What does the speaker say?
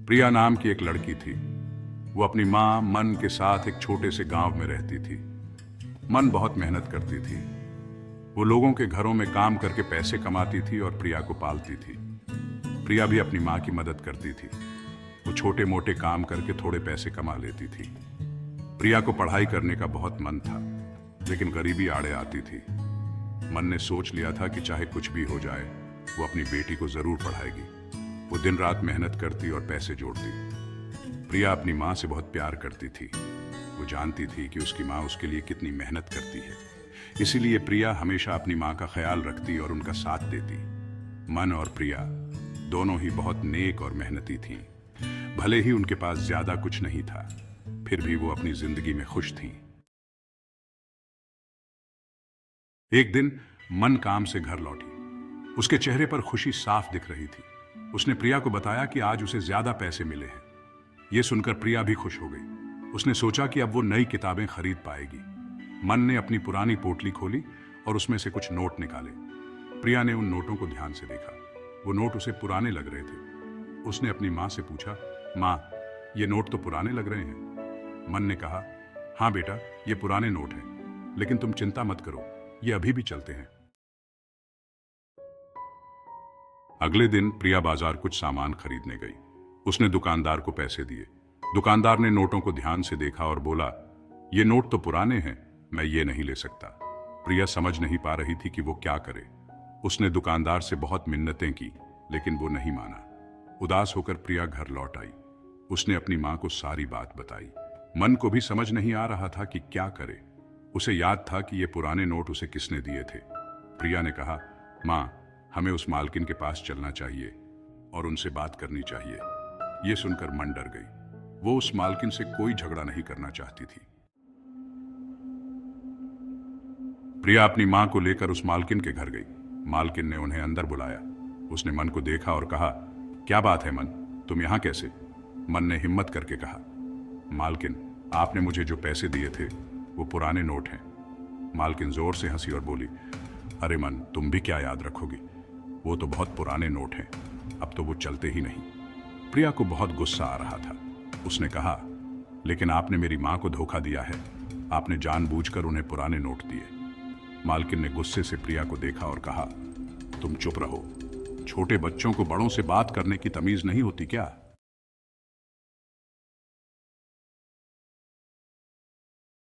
प्रिया नाम की एक लड़की थी। वो अपनी माँ मन के साथ एक छोटे से गांव में रहती थी। मन बहुत मेहनत करती थी। वो लोगों के घरों में काम करके पैसे कमाती थी और प्रिया को पालती थी। प्रिया भी अपनी माँ की मदद करती थी। वो छोटे मोटे काम करके थोड़े पैसे कमा लेती थी। प्रिया को पढ़ाई करने का बहुत मन था, लेकिन गरीबी आड़े आती थी। मन ने सोच लिया था कि चाहे कुछ भी हो जाए, वो अपनी बेटी को जरूर पढ़ाएगी। वो दिन रात मेहनत करती और पैसे जोड़ती। प्रिया अपनी माँ से बहुत प्यार करती थी। वो जानती थी कि उसकी माँ उसके लिए कितनी मेहनत करती है। इसीलिए प्रिया हमेशा अपनी माँ का ख्याल रखती और उनका साथ देती। मन और प्रिया दोनों ही बहुत नेक और मेहनती थीं। भले ही उनके पास ज्यादा कुछ नहीं था, फिर भी वो अपनी जिंदगी में खुश थीं। एक दिन मन काम से घर लौटी। उसके चेहरे पर खुशी साफ दिख रही थी। उसने प्रिया को बताया कि आज उसे ज्यादा पैसे मिले हैं। यह सुनकर प्रिया भी खुश हो गई। उसने सोचा कि अब वो नई किताबें खरीद पाएगी। मन ने अपनी पुरानी पोटली खोली और उसमें से कुछ नोट निकाले। प्रिया ने उन नोटों को ध्यान से देखा। वो नोट उसे पुराने लग रहे थे। उसने अपनी माँ से पूछा, माँ, ये नोट तो पुराने लग रहे हैं। मन ने कहा, हाँ बेटा, ये पुराने नोट हैं, लेकिन तुम चिंता मत करो, ये अभी भी चलते हैं। अगले दिन प्रिया बाजार कुछ सामान खरीदने गई। उसने दुकानदार को पैसे दिए। दुकानदार ने नोटों को ध्यान से देखा और बोला, ये नोट तो पुराने हैं, मैं ये नहीं ले सकता। प्रिया समझ नहीं पा रही थी कि वो क्या करे। उसने दुकानदार से बहुत मिन्नतें की, लेकिन वो नहीं माना। उदास होकर प्रिया घर लौट आई। उसने अपनी माँ को सारी बात बताई। मन को भी समझ नहीं आ रहा था कि क्या करे। उसे याद था कि ये पुराने नोट उसे किसने दिए थे। प्रिया ने कहा, माँ, हमें उस मालकिन के पास चलना चाहिए और उनसे बात करनी चाहिए। ये सुनकर मन डर गई। वो उस मालकिन से कोई झगड़ा नहीं करना चाहती थी। प्रिया अपनी मां को लेकर उस मालकिन के घर गई। मालकिन ने उन्हें अंदर बुलाया। उसने मन को देखा और कहा, क्या बात है मन, तुम यहां कैसे? मन ने हिम्मत करके कहा, मालकिन, आपने मुझे जो पैसे दिए थे वो पुराने नोट हैं। मालकिन जोर से हंसी और बोली, अरे मन, तुम भी क्या याद रखोगी? वो तो बहुत पुराने नोट हैं, अब तो वो चलते ही नहीं। प्रिया को बहुत गुस्सा आ रहा था। उसने कहा, लेकिन आपने मेरी माँ को धोखा दिया है। आपने जानबूझकर उन्हें पुराने नोट दिए। मालकिन ने गुस्से से प्रिया को देखा और कहा, तुम चुप रहो। छोटे बच्चों को बड़ों से बात करने की तमीज नहीं होती क्या?